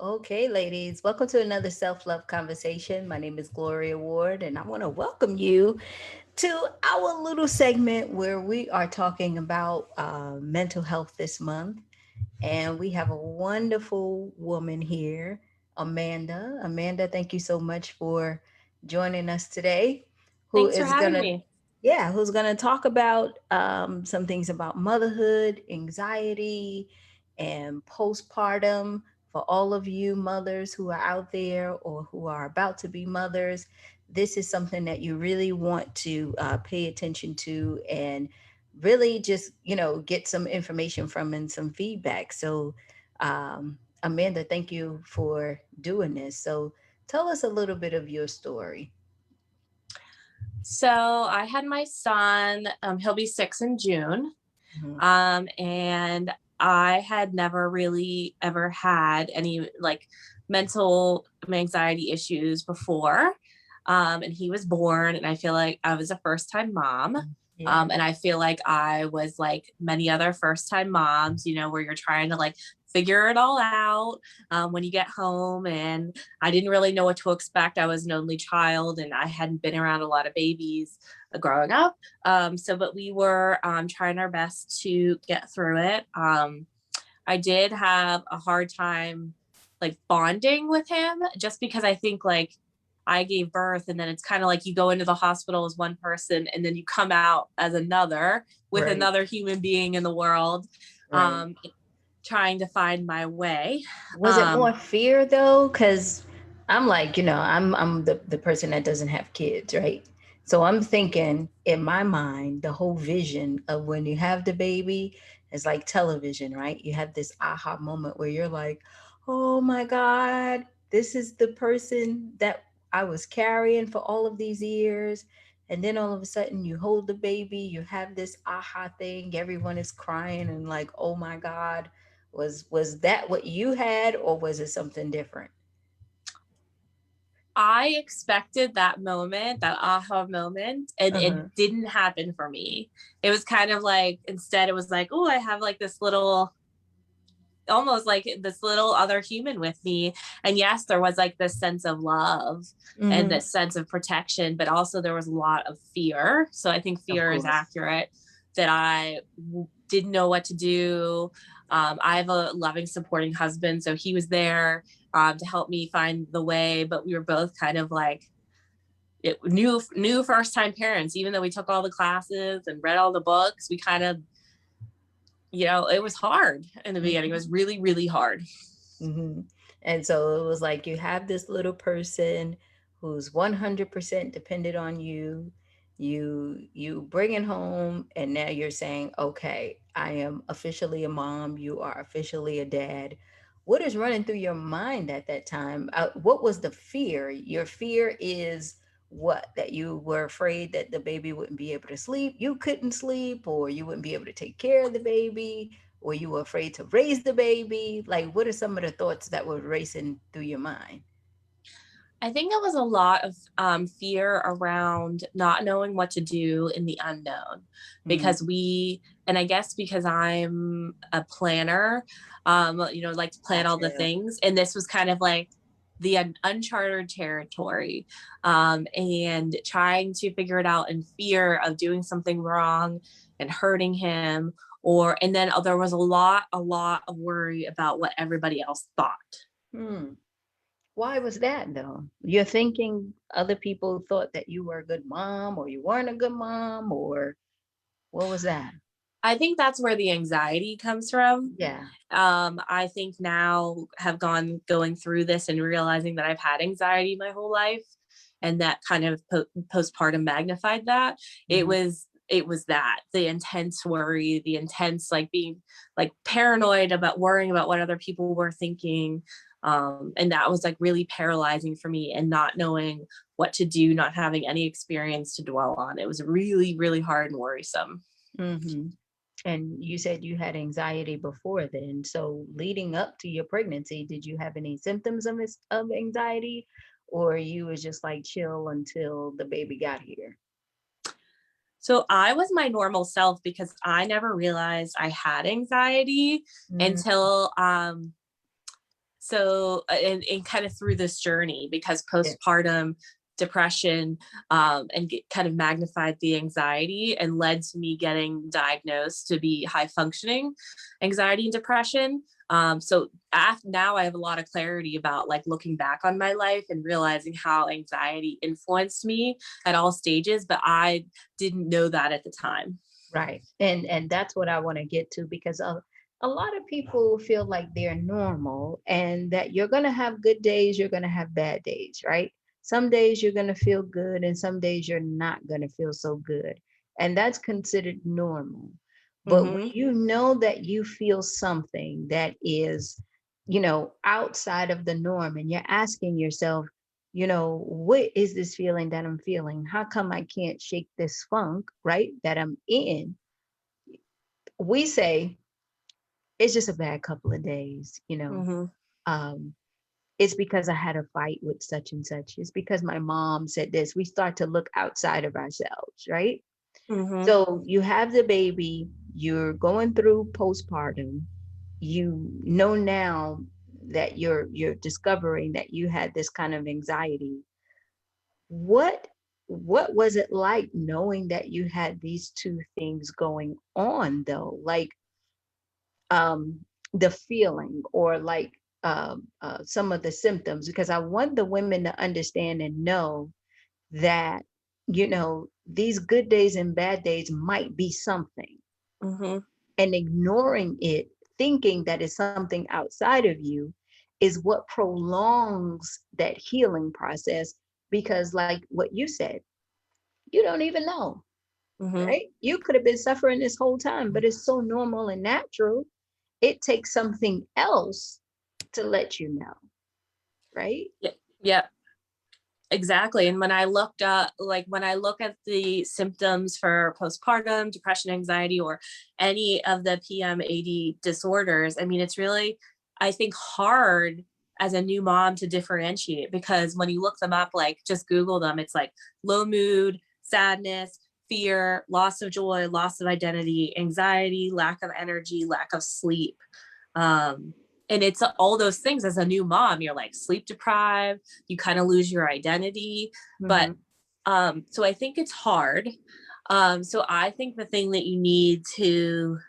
Okay, ladies, welcome to another self love conversation. My name is Gloria Ward, and I want to welcome you to our little segment where we are talking about mental health this month. And we have a wonderful woman here, Amanda. Amanda, thank you so much for joining us today. Who Thanks for is having gonna, me. yeah, who's gonna talk about some things about motherhood, anxiety, and postpartum for all of you mothers who are out there or who are about to be mothers. This is something that you really want to pay attention to and really just get some information from and some feedback. So Amanda, thank you for doing this. So tell us a little bit of your story. So I had my son, he'll be 6 in June. Mhm. And I had never really ever had any like mental anxiety issues before. And he was born, and I feel like I was a first time mom. Yeah. And I feel like I was like many other first time moms, where you're trying to like figure it all out when you get home. And I didn't really know what to expect. I was an only child and I hadn't been around a lot of babies growing up. But we were trying our best to get through it. I did have a hard time like bonding with him just because I think like I gave birth and then it's kind of like you go into the hospital as one person and then you come out as another with Right. another human being in the world, Right. um, trying to find my way. Was it Um, more fear though? Because I'm like, I'm the person that doesn't have kids, right? So I'm thinking in my mind, the whole vision of when you have the baby is like television, right? You have this aha moment where you're like, oh my God, this is the person that I was carrying for all of these years. And then all of a sudden you hold the baby, you have this aha thing, everyone is crying and like, oh my God, was that what you had, or was it something different? I expected that moment, that aha moment, and it Uh-huh. didn't happen for me. It was kind of like, instead, it was like, oh, I have like this little, almost like this little other human with me. And yes, there was like this sense of love and Mm-hmm. this sense of protection, but also there was a lot of fear. So I think Of fear is course. accurate, that didn't know what to do. I have a loving, supporting husband. So he was there to help me find the way. But we were both kind of like, new first time parents. Even though we took all the classes and read all the books, we kind of, it was hard in the beginning. It was really, really hard. Mm-hmm. And so it was like you have this little person who's 100% dependent on you. You bring it home, and now you're saying, okay, I am officially a mom. You are officially a dad. What is running through your mind at that time? What was the fear? Your fear is what? That you were afraid that the baby wouldn't be able to sleep, you couldn't sleep, or you wouldn't be able to take care of the baby, or you were afraid to raise the baby? Like, what are some of the thoughts that were racing through your mind? I think it was a lot of fear around not knowing what to do in the unknown, Mm, and I guess because I'm a planner, like to I plan all the tell. things. And this was kind of like the uncharted territory, and trying to figure it out in fear of doing something wrong and hurting him. And then there was a lot of worry about what everybody else thought. Hmm. Why was that though? You're thinking other people thought that you were a good mom, or you weren't a good mom, or what was that? I think that's where the anxiety comes from. Yeah. I think now have going through this and realizing that I've had anxiety my whole life, and that kind of postpartum magnified that. It Hmm. was it was that the intense worry, the intense like being like paranoid about worrying about what other people were thinking. And that was like really paralyzing for me, and not knowing what to do, not having any experience to dwell on. It was really, really hard and worrisome. Hmm. And you said you had anxiety before then. So leading up to your pregnancy, did you have any symptoms of anxiety, or you was just like chill until the baby got here? So I was my normal self because I never realized I had anxiety Mm, until So, and kind of through this journey, because Yeah. postpartum depression kind of magnified the anxiety and led to me getting diagnosed to be high functioning anxiety and depression. So now I have a lot of clarity about like looking back on my life and realizing how anxiety influenced me at all stages, but I didn't know that at the time. Right. And that's what I want to get to, because a lot of people feel like they're normal and that you're going to have good days, you're going to have bad days, right? Some days you're going to feel good and some days you're not going to feel so good. And that's considered normal. But when Mm-hmm. you know that you feel something that is, outside of the norm, and you're asking yourself, what is this feeling that I'm feeling? How come I can't shake this funk, right? That I'm in? We say it's just a bad couple of days, Mm-hmm. um, it's because I had a fight with such and such. It's because my mom said this. We start to look outside of ourselves, right? Mm-hmm. So you have the baby, you're going through postpartum, you know now that you're discovering that you had this kind of anxiety. What was it like knowing that you had these two things going on though? Like, um, the feeling, or like, some of the symptoms, because I want the women to understand and know that, these good days and bad days might be something, Mm-hmm. and ignoring it, thinking that it's something outside of you, is what prolongs that healing process. Because, like what you said, you don't even know, Mm-hmm. right? You could have been suffering this whole time, but it's so normal and natural. It takes something else to let you know, right? Yeah. Yeah. Exactly. And when I looked up, like when I look at the symptoms for postpartum depression, anxiety, or any of the PMAD disorders, I mean, it's really, I think, hard as a new mom to differentiate, because when you look them up, like just Google them, it's like low mood, sadness, fear, loss of joy, loss of identity, anxiety, lack of energy, lack of sleep. Um, and it's all those things. As a new mom, you're like sleep deprived, you kind of lose your identity. But Hmm. so I think it's hard. So I think the thing that you need to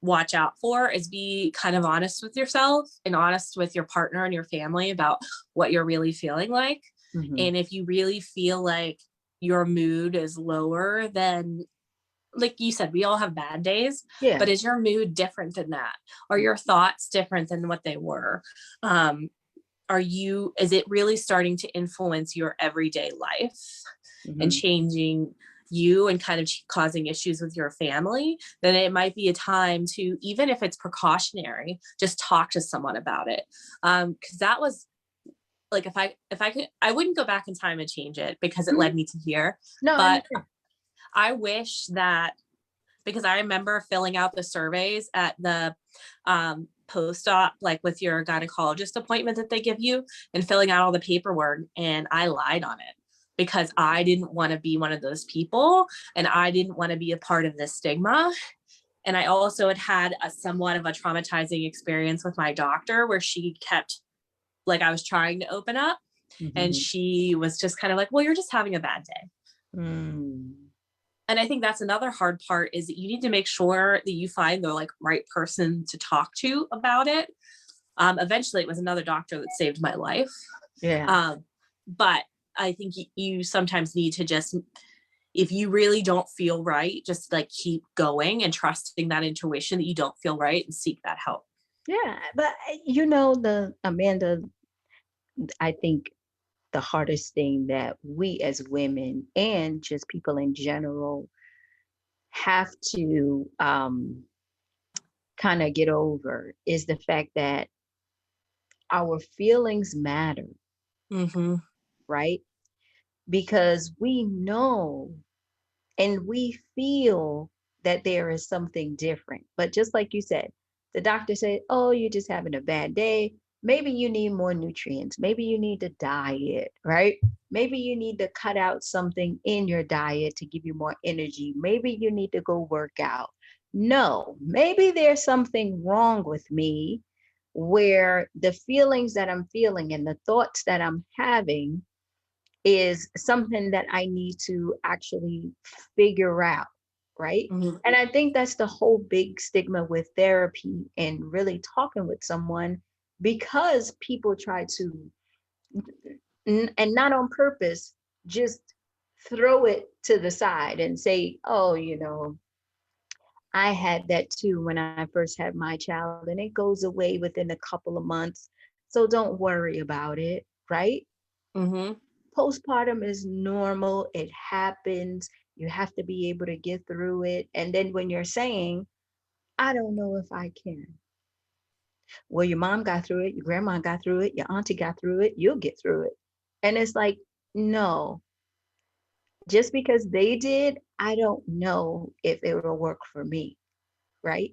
watch out for is be kind of honest with yourself and honest with your partner and your family about what you're really feeling like. Hmm. And if you really feel like your mood is lower than, like you said, we all have bad days, Yeah. but is your mood different than that? Are your thoughts different than what they were? Um, is it really starting to influence your everyday life and Hmm. changing you and kind of causing issues with your family? Then it might be a time to, even if it's precautionary, just talk to someone about it. Because that was like, if I could, I wouldn't go back in time and change it because it Hmm. led me to here. No, I But understand. I wish that, because I remember filling out the surveys at the post-op, like with your gynecologist appointment that they give you, and filling out all the paperwork. And I lied on it because I didn't want to be one of those people, and I didn't want to be a part of this stigma. And I also had had a somewhat of a traumatizing experience with my doctor where she kept, like, I was trying to open up and Hmm. she was just kind of like, well, you're just having a bad day. Mm. And I think that's another hard part, is that you need to make sure that you find the like right person to talk to about it. Eventually it was another doctor that saved my life. Yeah. Um, but I think you sometimes need to just, if you really don't feel right, just like keep going and trusting that intuition that you don't feel right and seek that help. Yeah. But the Amanda, I think the hardest thing that we as women and just people in general have to, kind of get over, is the fact that our feelings matter, Mm-hmm. right? Because we know and we feel that there is something different. But just like you said, the doctor said, oh, you're just having a bad day. Maybe you need more nutrients. Maybe you need to diet, right? Maybe you need to cut out something in your diet to give you more energy. Maybe you need to go work out. No, maybe there's something wrong with me, where the feelings that I'm feeling and the thoughts that I'm having is something that I need to actually figure out, right? Mhm. And I think that's the whole big stigma with therapy and really talking with someone, because people try to, and not on purpose, just throw it to the side and say, oh, I had that too when I first had my child, and it goes away within a couple of months. So don't worry about it, right? Mhm. Postpartum is normal, it happens. You have to be able to get through it. And then when you're saying, I don't know if I can. Well, your mom got through it, your grandma got through it, your auntie got through it, you'll get through it. And it's like, no, just because they did, I don't know if it will work for me, right?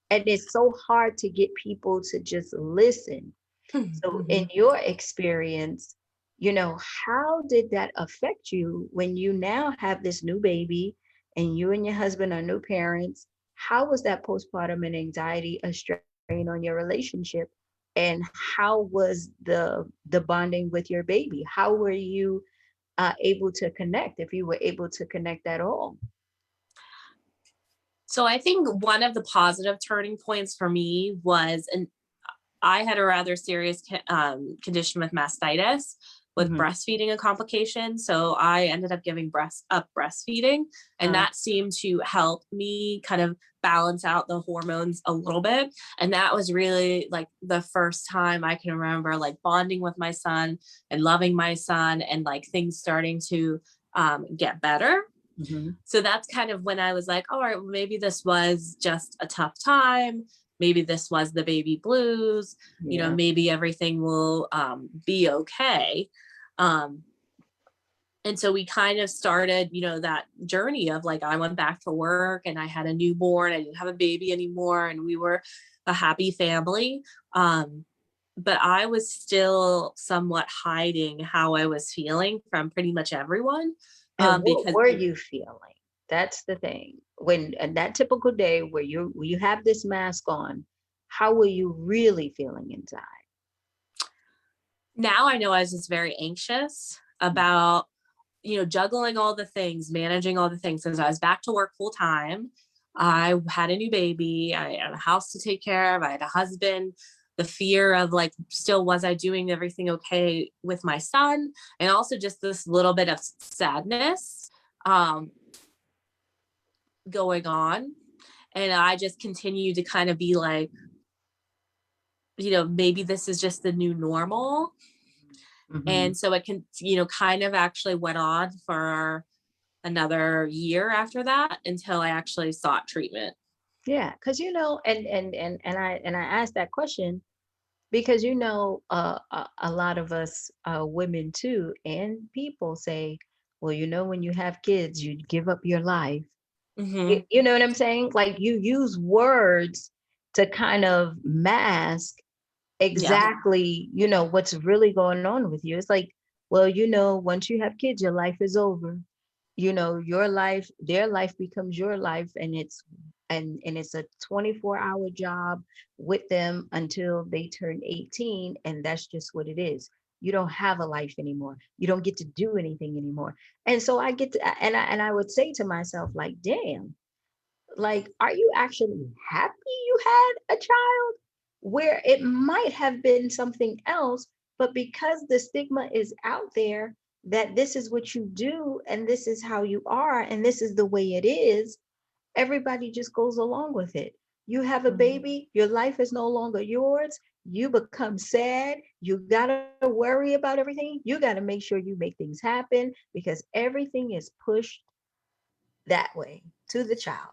And it's so hard to get people to just listen. So, in Mhm. your experience, how did that affect you when you now have this new baby and you and your husband are new parents? How was that postpartum and anxiety a strain on your relationship? And how was the bonding with your baby? How were you able to connect, if you were able to connect at all? So I think one of the positive turning points for me was, and I had a rather serious condition with mastitis with Hmm. breastfeeding a complication. So I ended up giving up breastfeeding, and Uh, that seemed to help me kind of balance out the hormones a little bit. And that was really like the first time I can remember like bonding with my son and loving my son, and like things starting to get better. hmm. So that's kind of when I was like, all right, well, maybe this was just a tough time. Maybe this was the baby blues. Yeah. Maybe everything will be okay. Um, and so we kind of started, that journey of like, I went back to work and I had a newborn. I didn't have a baby anymore. And we were a happy family. Um, but I was still somewhat hiding how I was feeling from pretty much everyone, And what because were you feeling? That's the thing. When and that typical day where you have this mask on, how were you really feeling inside? now I know I was just very anxious about, juggling all the things, managing all the things. As I was back to work full time, I had a new baby, I had a house to take care of, I had a husband. The fear of like, still, was I doing everything okay with my son? And also just this little bit of sadness um, going on. And I just continued to kind of be like, maybe this is just the new normal. Hmm. And so it can, kind of actually went on for another year after that until I actually sought treatment. Yeah, because and I asked that question because a lot of us women too and people say, well, when you have kids, you give up your life. You, Hmm. you know what I'm saying? Like you use words to kind of mask Yeah. exactly, what's really going on with you. It's like, well, once you have kids, your life is over. Your life, their life becomes your life, and it's a 24-hour job with them until they turn 18, and that's just what it is. You don't have a life anymore. You don't get to do anything anymore. And so I get to and I would say to myself, like, damn, like, are you actually happy you had a child? Where it might have been something else, but because the stigma is out there that this is what you do and this is how you are and this is the way it is, everybody just goes along with it. You have a Mhm. baby, your life is no longer yours. You become sad. You got to worry about everything. You got to make sure you make things happen because everything is pushed that way to the child.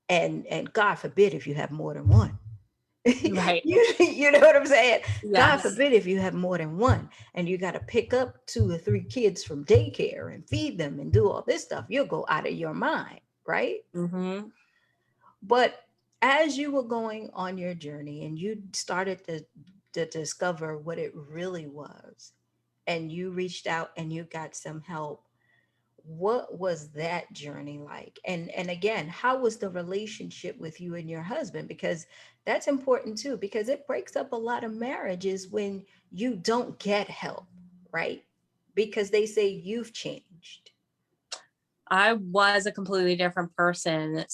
And God forbid if you have more than one. Right. You know what I'm saying? God Yes. forbid if you have more than one and you got to pick up two or three kids from daycare and feed them and do all this stuff, you'll go out of your mind, right? Hmm. But as you were going on your journey and you started to discover what it really was, and you reached out and you got some help, what was that journey like? And again, how was the relationship with you and your husband? Because that's important too, because it breaks up a lot of marriages when you don't get help, right? Because they say you've changed. I was a completely different person.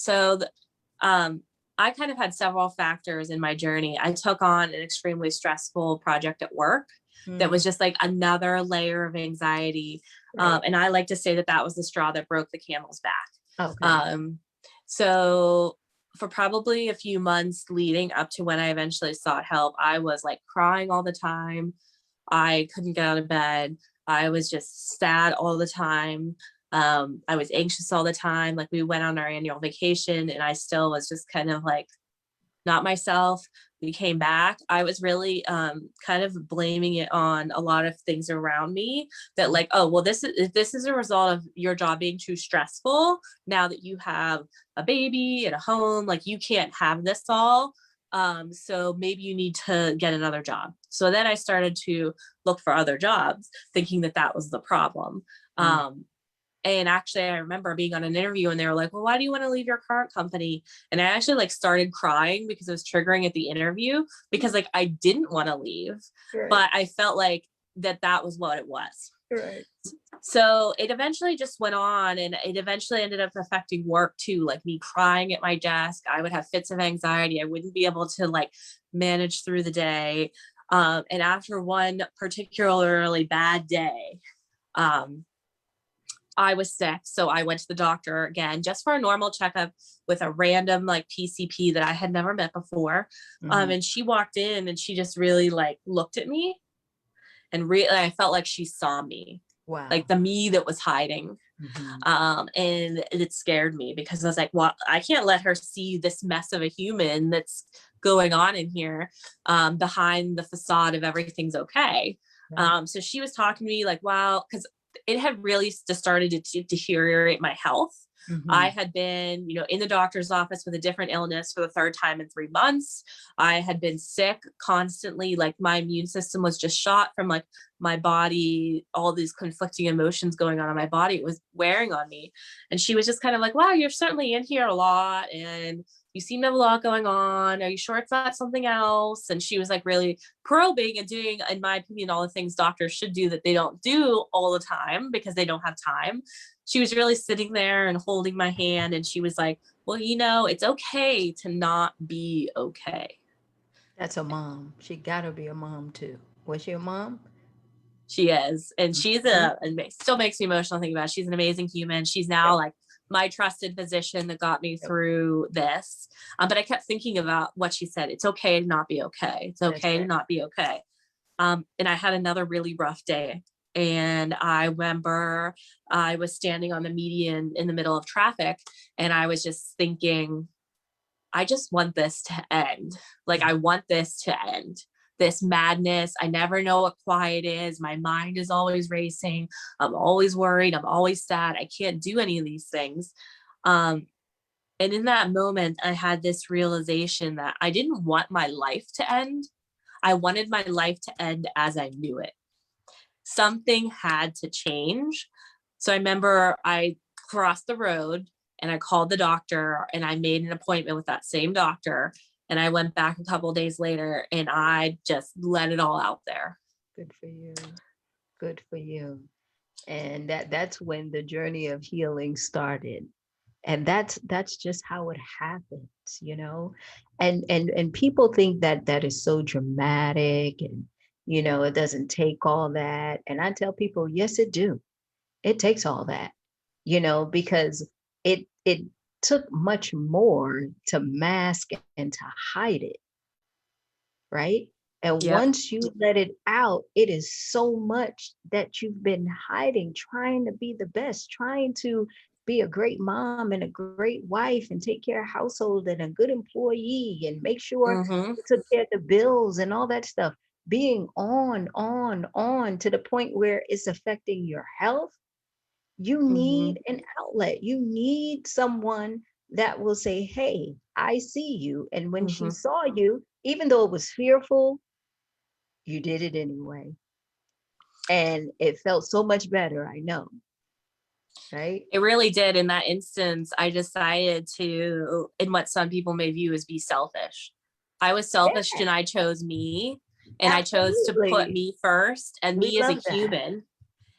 Um, I kind of had several factors in my journey. I took on an extremely stressful project at work that Mm, was just like another layer of anxiety. right. And I like to say that that was the straw that broke the camel's back. Okay. Um, so for probably a few months leading up to when I eventually sought help, I was like crying all the time. I couldn't get out of bed. I was just sad all the time. I was anxious all the time. Like we went on our annual vacation and I still was just kind of like not myself. We came back. I was really kind of blaming it on a lot of things around me that like, oh, well, this is a result of your job being too stressful. Now that you have a baby and a home, like you can't have this all. So maybe you need to get another job. So then I started to look for other jobs, thinking that that was the problem. Mm, Um, and actually, I remember being on an interview and they were like, well, why do you want to leave your current company? And I actually like started crying because it was triggering at the interview because like I didn't want to leave, right. but I felt like that was what it was. Right. So it eventually just went on and it eventually ended up affecting work too, like me crying at my desk. I would have fits of anxiety. I wouldn't be able to like manage through the day. And after one particularly bad day, um, I was sick. So I went to the doctor again just for a normal checkup with a random like PCP that I had never met before. Hmm. And she walked in and she just really like looked at me and really I felt like she saw me, like Wow. the me that was hiding. Hmm. And it scared me because I was like, well, I can't let her see this mess of a human that's going on in here behind the facade of everything's okay. Right. So she was talking to me like, wow, because it had really just started to deteriorate my health. I Hmm. had been, in the doctor's office with a different illness for the third time in 3 months. I had been sick constantly. Like my immune system was just shot from like my body, all these conflicting emotions going on in my body. It was wearing on me. And she was just kind of like, wow, you're certainly in here a lot. And you seem to have a lot going on. Are you sure it's not something else? And she was like really probing and doing, in my opinion, all the things doctors should do that they don't do all the time because they don't have time. She was really sitting there and holding my hand. And she was like, well, it's okay to not be okay. That's a mom. She gotta be a mom too. Was she a mom? She is. And she's Mhm. still makes me emotional thinking about it. She's an amazing human. She's now Yep. like my trusted physician that got me Yep. through this. But I kept thinking about what she said. It's okay to not be okay. It's That's okay to right. not be okay. And I had another really rough day. And I remember I was standing on the median in the middle of traffic and I was just thinking, I just want this to end. Like, Yeah. I want this to end. This madness. I never know what quiet is. My mind is always racing. I'm always worried. I'm always sad. I can't do any of these things. Um, and in that moment, I had this realization that I didn't want my life to end. I wanted my life to end as I knew it. Something had to change. So I remember I crossed the road and I called the doctor and I made an appointment with that same doctor. And I went back a couple of days later and I just let it all out there. Good for you. Good for you. And that's when the journey of healing started. And that's just how it happens. And people think that that is so dramatic, and it doesn't take all that. And I tell people, yes, it do. It takes all that, because it took much more to mask and to hide it, right? And Yep. once you let it out, it is so much that you've been hiding, trying to be the best, trying to be a great mom and a great wife and take care of household and a good employee and make sure Mm-hmm. you took care of the bills and all that stuff. Being on to the point where it's affecting your health. You Mm-hmm. need an outlet. You need someone that will say, hey, I see you. And when she Mm-hmm. saw you, even though it was fearful, you did it anyway. And it felt so much better, I know. right? It really did. In that instance, I decided to, in what some people may view as be selfish. I was selfish and Yeah, I chose me, and I chose to put absolutely. me first and We me as a love that. human.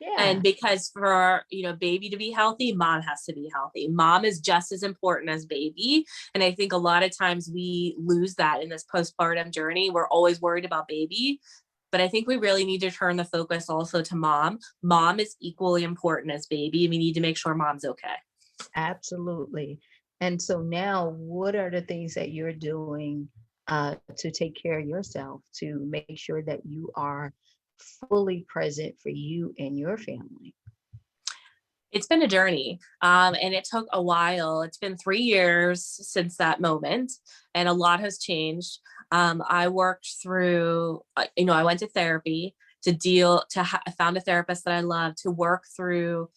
Yeah, And because for, baby to be healthy, mom has to be healthy. Mom is just as important as baby. And I think a lot of times we lose that in this postpartum journey. We're always worried about baby. But I think we really need to turn the focus also to mom. Mom is equally important as baby. We need to make sure mom's okay. absolutely. And so now, what are the things that you're doing to take care of yourself to make sure that you are fully present for you and your family? It's been a journey, and it took a while. It's been 3 years since that moment, and a lot has changed. I worked through, I went to therapy to I found a therapist that I love to work through,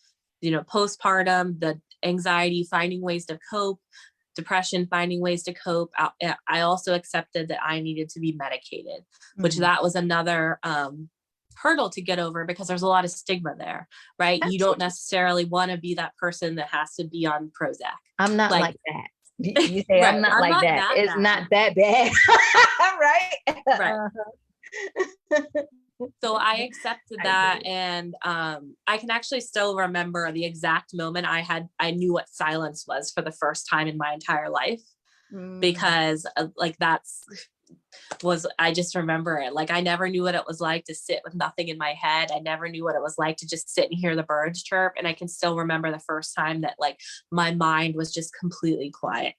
postpartum, the anxiety, finding ways to cope, depression, finding ways to cope. I also accepted that I needed to be medicated, which Mhm. that was another hurdle to get over because there's a lot of stigma there, right? You don't Absolutely. necessarily want to be that person that has to be on Prozac. I'm not Like, like that. You say I'm right, not I'm like not that. that It's bad. not that bad, right? Right. So I accepted I get that, it. and I can actually still remember the exact moment I knew what silence was for the first time in my entire life, Mm, because like that's was I just remember it. Like I never knew what it was like to sit with nothing in my head. I never knew what it was like to just sit and hear the birds chirp. And I can still remember the first time that like my mind was just completely quiet.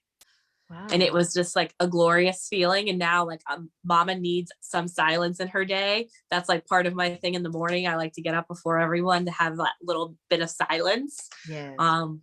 And it wow. was just like a glorious feeling. And now like mama needs some silence in her day. That's like part of my thing in the morning. I like to get up before everyone to have that little bit of silence. Yes. Um,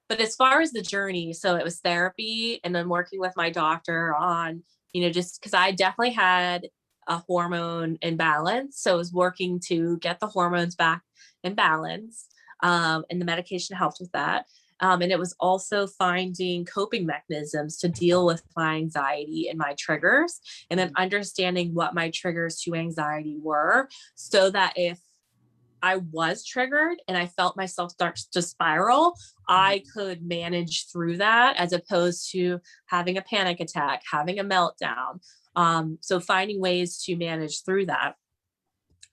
but as far as the journey, so it was therapy and then working with my doctor on, just because I definitely had a hormone imbalance. So I was working to get the hormones back in balance. And the medication helped with that. And it was also finding coping mechanisms to deal with my anxiety and my triggers, and then Mhm. understanding what my triggers to anxiety were, so that if I was triggered and I felt myself start to spiral, I Mhm. could manage through that as opposed to having a panic attack, having a meltdown. So finding ways to manage through that.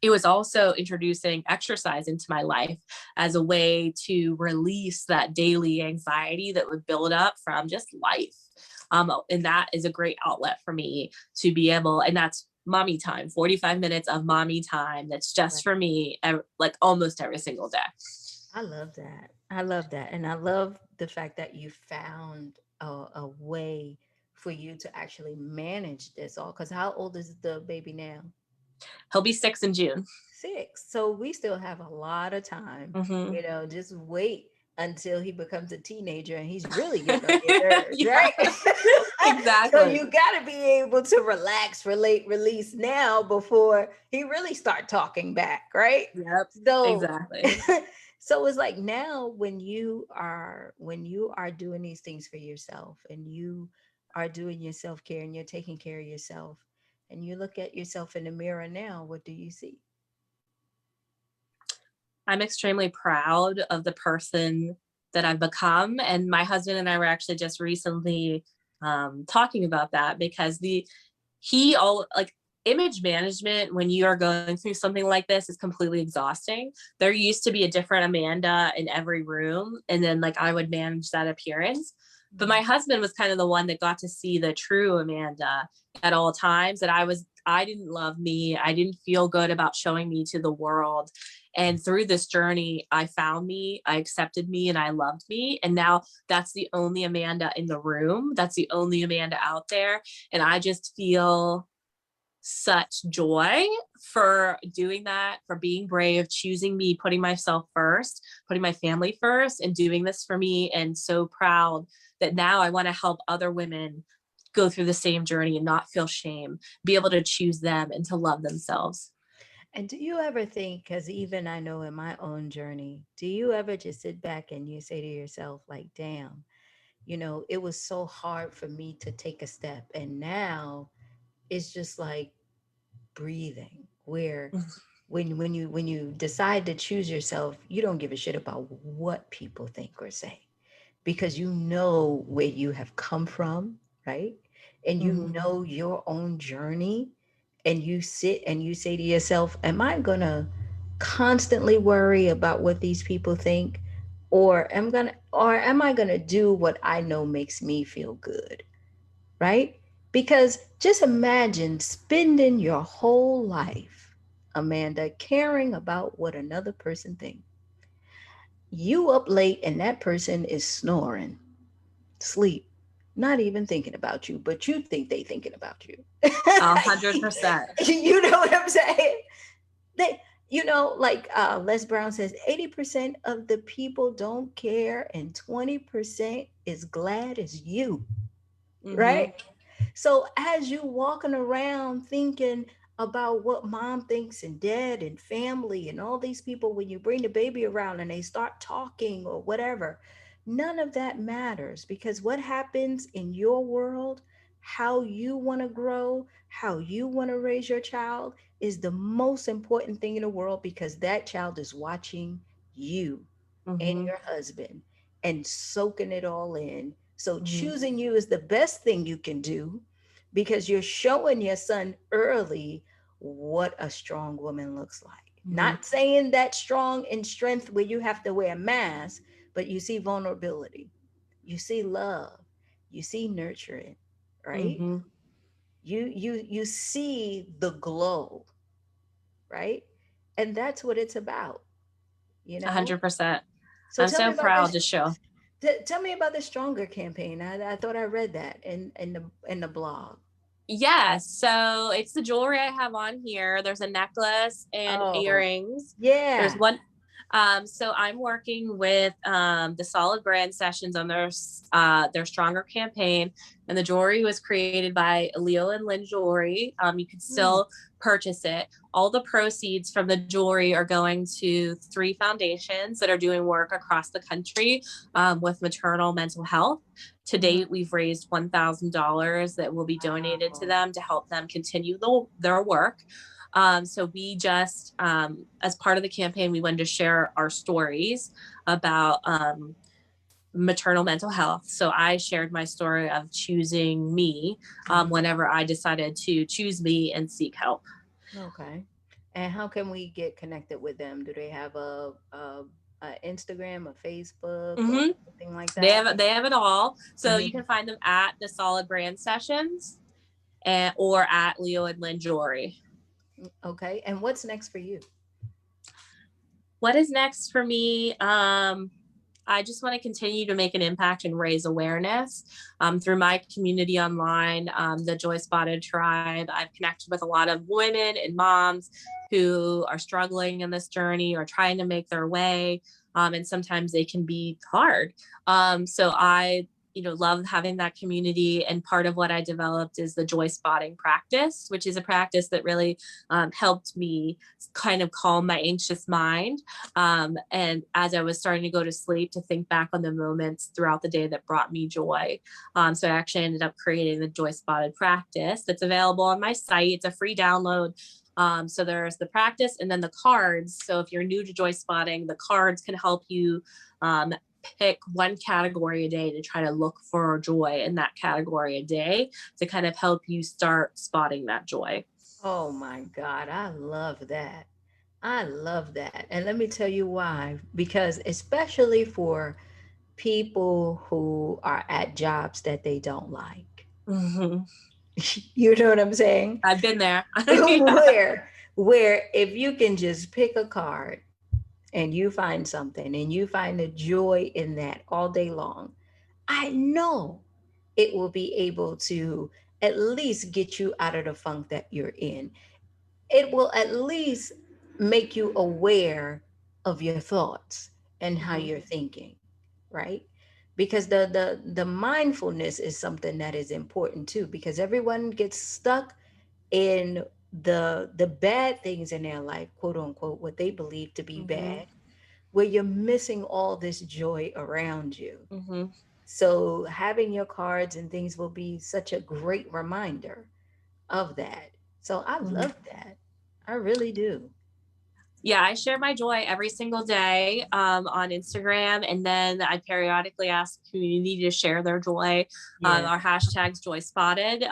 It was also introducing exercise into my life as a way to release that daily anxiety that would build up from just life. And that is a great outlet for me to be able, and that's mommy time, 45 minutes of mommy time. That's just Right. for me, like almost every single day. I love that. I love that. And I love the fact that you found a way for you to actually manage this all. Because how old is the baby now? He'll be 6 in June. 6. So we still have a lot of time. Mm-hmm. Just wait until he becomes a teenager and he's really getting on your nerves, Yeah, right? So exactly. you got to be able to relax, relate, release now before he really start talking back, right? Yep, So exactly. so it's like now when you are doing these things for yourself and you are doing your self-care and you're taking care of yourself and you look at yourself in the mirror now, what do you see? I'm extremely proud of the person that I've become. And my husband and I were actually just recently talking about that, because he all like image management when you are going through something like this is completely exhausting. There used to be a different Amanda in every room, and then like I would manage that appearance. But my Mhm. husband was kind of the one that got to see the true Amanda at all times. That I didn't love me. I didn't feel good about showing me to the world. And through this journey, I found me, I accepted me, and I loved me. And now that's the only Amanda in the room. That's the only Amanda out there. And I just feel such joy for doing that, for being brave, choosing me, putting myself first, putting my family first, and doing this for me. And so proud that now I want to help other women go through the same journey and not feel shame, be able to choose them and to love themselves. And do you ever think, because even I know in my own journey, do you ever just sit back and you say to yourself, like, damn, it was so hard for me to take a step. And now it's just like breathing, where When you decide to choose yourself, you don't give a shit about what people think or say, because you know where you have come from, right? And you Mm-hmm. know your own journey, and you sit and you say to yourself, am I going to constantly worry about what these people think, or am I going to do what I know makes me feel good, right? Because just imagine spending your whole life, Amanda, caring about what another person thinks. You up late and that person is snoring, sleep, not even thinking about you, but you think they thinking about you. 100%. You know what I'm saying? They, like Les Brown says, 80% of the people don't care and 20% is glad as you, Mm-hmm. right? So as you walking around thinking about what mom thinks and dad and family and all these people, when you bring the baby around and they start talking or whatever, none of that matters, because what happens in your world, how you want to grow, how you want to raise your child, is the most important thing in the world, because that child is watching you and Mm-hmm. your husband and soaking it all in. So Mm-hmm. choosing you is the best thing you can do, because you're showing your son early what a strong woman looks like. Mm-hmm. Not saying that strong in strength where you have to wear a mask, but you see vulnerability, you see love, you see nurturing, right? Mm-hmm. You see the glow, right? And that's what it's about, you know? 100%. So I'm tell me so about proud this. to show. Tell me about the Stronger campaign. I thought I read that in the blog. Yes. So it's the jewelry I have on here. There's a necklace and Oh, earrings. There's yeah. one. So I'm working with the Solid Brand Sessions on their Stronger campaign, and the jewelry was created by Leo and Lynn Jewelry. You can Mm, still purchase it. All the proceeds from the jewelry are going to three foundations that are doing work across the country with maternal mental health. To mhm. date, we've raised $1,000 that will be donated to Wow. them to help them continue their work. So we just, as part of the campaign, we wanted to share our stories about maternal mental health. So I shared my story of choosing me Mhm. whenever I decided to choose me and seek help. Okay. And how can we get connected with them? Do they have a Instagram, a Facebook, or Mm-hmm. anything like They that? have it all. So you Hmm. can find them at the Solid Brand Sessions or at Leo and Lynn Jewelry. Okay. And what's next for you? What is next for me? I just want to continue to make an impact and raise awareness through my community online, the Joy Spotted Tribe. I've connected with a lot of women and moms who are struggling in this journey or trying to make their way. And sometimes they can be hard. So I love having that community, and part of what I developed is the joy spotting practice, which is a practice that really helped me kind of calm my anxious mind, and as I was starting to go to sleep, to think back on the moments throughout the day that brought me joy. So I actually ended up creating the Joy Spotted practice that's available on my site. It's a free download. So there's the practice and then the cards. So if you're new to joy spotting, the cards can help you um, pick one category a day to try to look for joy in that category a day to kind of help you start spotting that joy. Oh my God, I love that. I love that. And let me tell you why. Because especially for people who are at jobs that they don't like. Mm-hmm. You know what I'm saying? I've been there. Yeah. where if you can just pick a card and you find something and you find the joy in that all day long, I know it will be able to at least get you out of the funk that you're in. It will at least make you aware of your thoughts and how Mm-hmm. you're thinking, right? Because the mindfulness is something that is important too, because everyone gets stuck in the bad things in their life, quote unquote, what they believe to be Mm-hmm. bad, where you're missing all this joy around you. Mm-hmm. So having your cards and things will be such a great reminder of that. So I Mm-hmm. love that. I really do. Yeah, I share my joy every single day on Instagram, and then I periodically ask the community to share their joy. Yeah, Our hashtags Joy Spotted.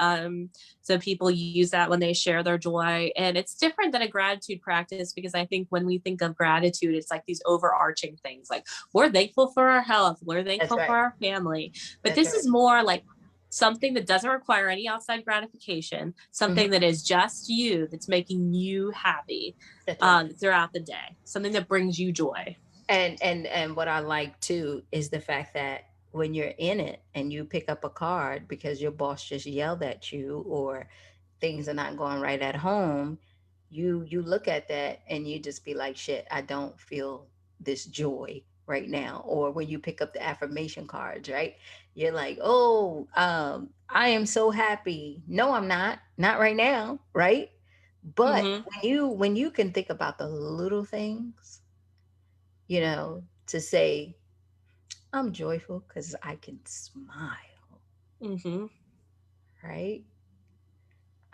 So people use that when they share their joy, and it's different than a gratitude practice because I think when we think of gratitude, it's like these overarching things, like we're thankful for our health, we're that's thankful right. for our family, but That's this right. is more like something that doesn't require any outside gratification, Mhm. something that is just you, that's making you happy That's right. throughout the day, something that brings you joy. And what I like too is the fact that when you're in it and you pick up a card because your boss just yelled at you or things are not going right at home, you look at that and you just be like, shit, I don't feel this joy right now. Or when you pick up the affirmation cards, right? You're like, oh, I am so happy. No, I'm not. Not right now, right? But Mm-hmm. when you can think about the little things, to say, I'm joyful because I can smile, Mm-hmm. right?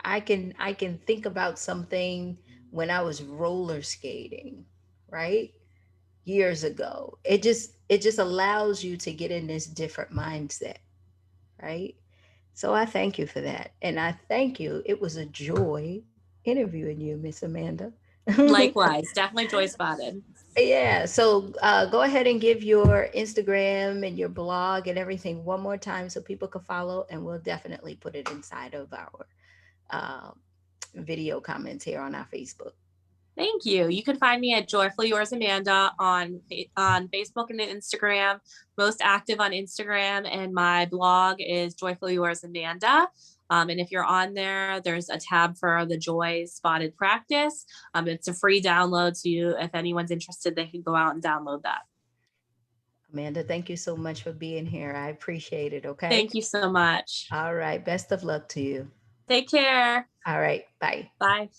I can think about something when I was roller skating, right? Years ago. It just allows you to get in this different mindset, right? So I thank you for that. And I thank you. It was a joy interviewing you, Miss Amanda. Likewise, definitely joy spotted. Yeah, so go ahead and give your Instagram and your blog and everything one more time so people can follow, and we'll definitely put it inside of our uh, video comments here on our Facebook. Thank you. You can find me at Joyfully Yours Amanda on Facebook and Instagram. Most active on Instagram, and my blog is Joyfully Yours Amanda. And if you're on there, there's a tab for the Joy Spotted Practice. It's a free download, so if anyone's interested, they can go out and download that. Amanda, thank you so much for being here. I appreciate it. Okay. Thank you so much. All right. Best of luck to you. Take care. All right. Bye. Bye.